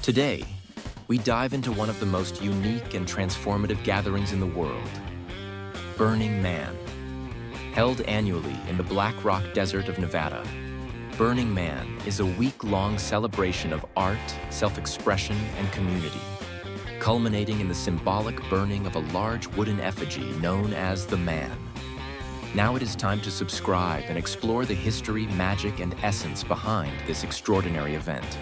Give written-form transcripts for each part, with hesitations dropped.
Today, we dive into one of the most unique and transformative gatherings in the world, Burning Man. Held annually in the Black Rock Desert of Nevada, Burning Man is a week-long celebration of art, self-expression, and community, culminating in the symbolic burning of a large wooden effigy known as the Man. Now it is time to subscribe and explore the history, magic, and essence behind this extraordinary event.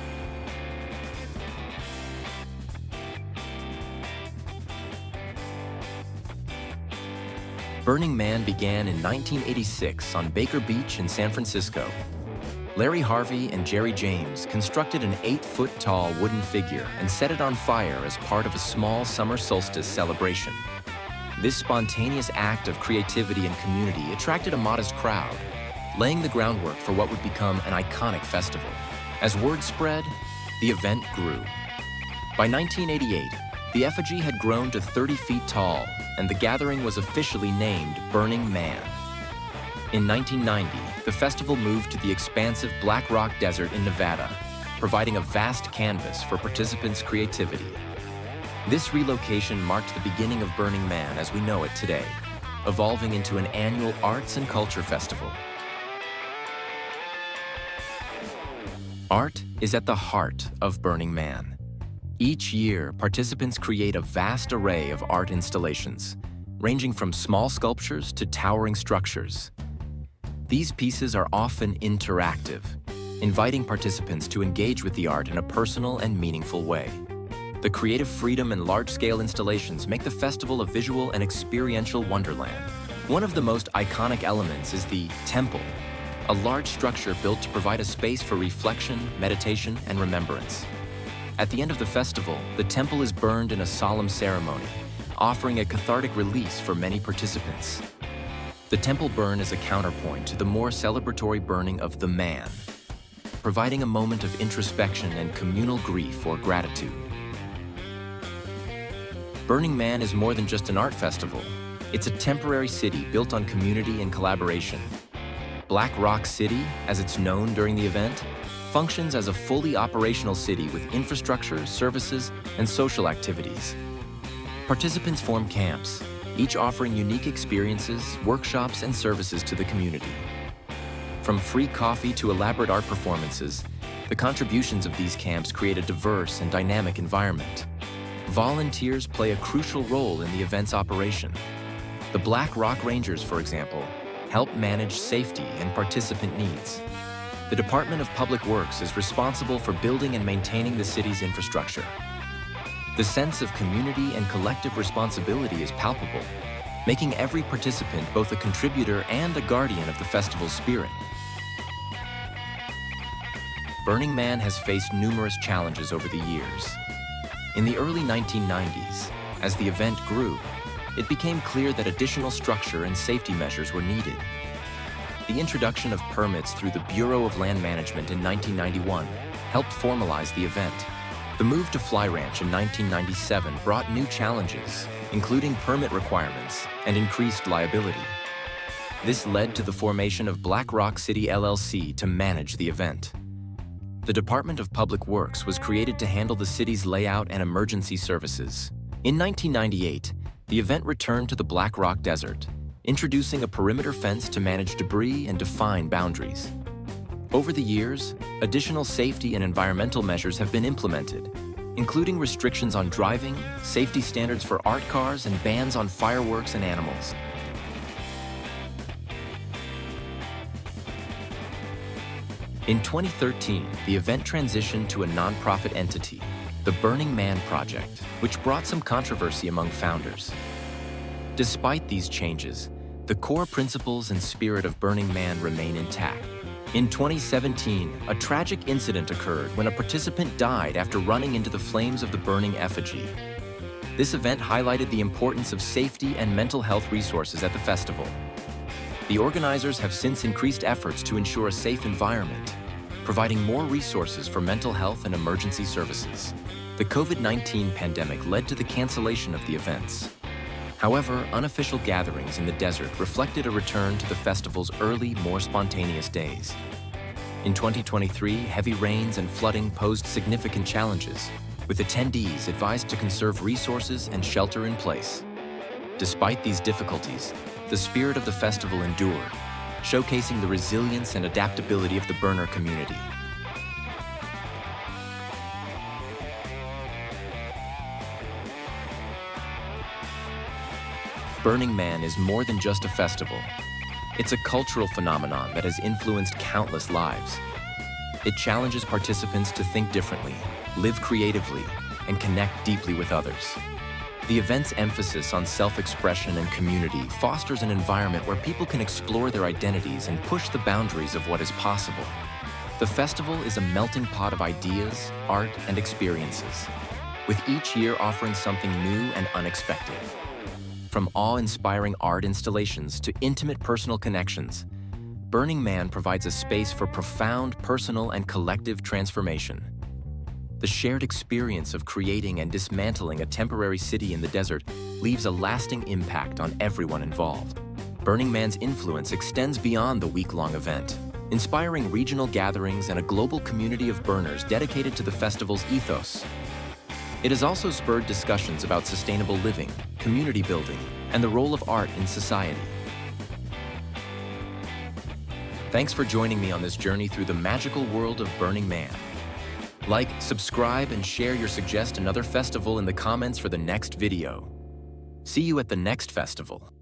Burning Man began in 1986 on Baker Beach in San Francisco. Larry Harvey and Jerry James constructed an 8-foot-tall wooden figure and set it on fire as part of a small summer solstice celebration. This spontaneous act of creativity and community attracted a modest crowd, laying the groundwork for what would become an iconic festival. As word spread, the event grew. By 1988, the effigy had grown to 30 feet tall, and the gathering was officially named Burning Man. In 1990, the festival moved to the expansive Black Rock Desert in Nevada, providing a vast canvas for participants' creativity. This relocation marked the beginning of Burning Man as we know it today, evolving into an annual arts and culture festival. Art is at the heart of Burning Man. Each year, participants create a vast array of art installations, ranging from small sculptures to towering structures. These pieces are often interactive, inviting participants to engage with the art in a personal and meaningful way. The creative freedom and large-scale installations make the festival a visual and experiential wonderland. One of the most iconic elements is the temple, a large structure built to provide a space for reflection, meditation, and remembrance. At the end of the festival, the temple is burned in a solemn ceremony, offering a cathartic release for many participants. The temple burn is a counterpoint to the more celebratory burning of the Man, providing a moment of introspection and communal grief or gratitude. Burning Man is more than just an art festival. It's a temporary city built on community and collaboration. Black Rock City, as it's known during the event, functions as a fully operational city with infrastructure, services, and social activities. Participants form camps, each offering unique experiences, workshops, and services to the community. From free coffee to elaborate art performances, the contributions of these camps create a diverse and dynamic environment. Volunteers play a crucial role in the event's operation. The Black Rock Rangers, for example, help manage safety and participant needs. The Department of Public Works is responsible for building and maintaining the city's infrastructure. The sense of community and collective responsibility is palpable, making every participant both a contributor and a guardian of the festival's spirit. Burning Man has faced numerous challenges over the years. In the early 1990s, as the event grew, it became clear that additional structure and safety measures were needed. The introduction of permits through the Bureau of Land Management in 1991 helped formalize the event. The move to Fly Ranch in 1997 brought new challenges, including permit requirements and increased liability. This led to the formation of Black Rock City LLC to manage the event. The Department of Public Works was created to handle the city's layout and emergency services. In 1998, the event returned to the Black Rock Desert, introducing a perimeter fence to manage debris and define boundaries. Over the years, additional safety and environmental measures have been implemented, including restrictions on driving, safety standards for art cars, and bans on fireworks and animals. In 2013, the event transitioned to a nonprofit entity, the Burning Man Project, which brought some controversy among founders. Despite these changes, the core principles and spirit of Burning Man remain intact. In 2017, a tragic incident occurred when a participant died after running into the flames of the burning effigy. This event highlighted the importance of safety and mental health resources at the festival. The organizers have since increased efforts to ensure a safe environment, providing more resources for mental health and emergency services. The COVID-19 pandemic led to the cancellation of the events. However, unofficial gatherings in the desert reflected a return to the festival's early, more spontaneous days. In 2023, heavy rains and flooding posed significant challenges, with attendees advised to conserve resources and shelter in place. Despite these difficulties, the spirit of the festival endured, showcasing the resilience and adaptability of the burner community. Burning Man is more than just a festival. It's a cultural phenomenon that has influenced countless lives. It challenges participants to think differently, live creatively, and connect deeply with others. The event's emphasis on self-expression and community fosters an environment where people can explore their identities and push the boundaries of what is possible. The festival is a melting pot of ideas, art, and experiences, with each year offering something new and unexpected. From awe-inspiring art installations to intimate personal connections, Burning Man provides a space for profound personal and collective transformation. The shared experience of creating and dismantling a temporary city in the desert leaves a lasting impact on everyone involved. Burning Man's influence extends beyond the week-long event, inspiring regional gatherings and a global community of burners dedicated to the festival's ethos. It has also spurred discussions about sustainable living, community building, and the role of art in society. Thanks for joining me on this journey through the magical world of Burning Man. Like, subscribe, and share your suggest another festival in the comments for the next video. See you at the next festival.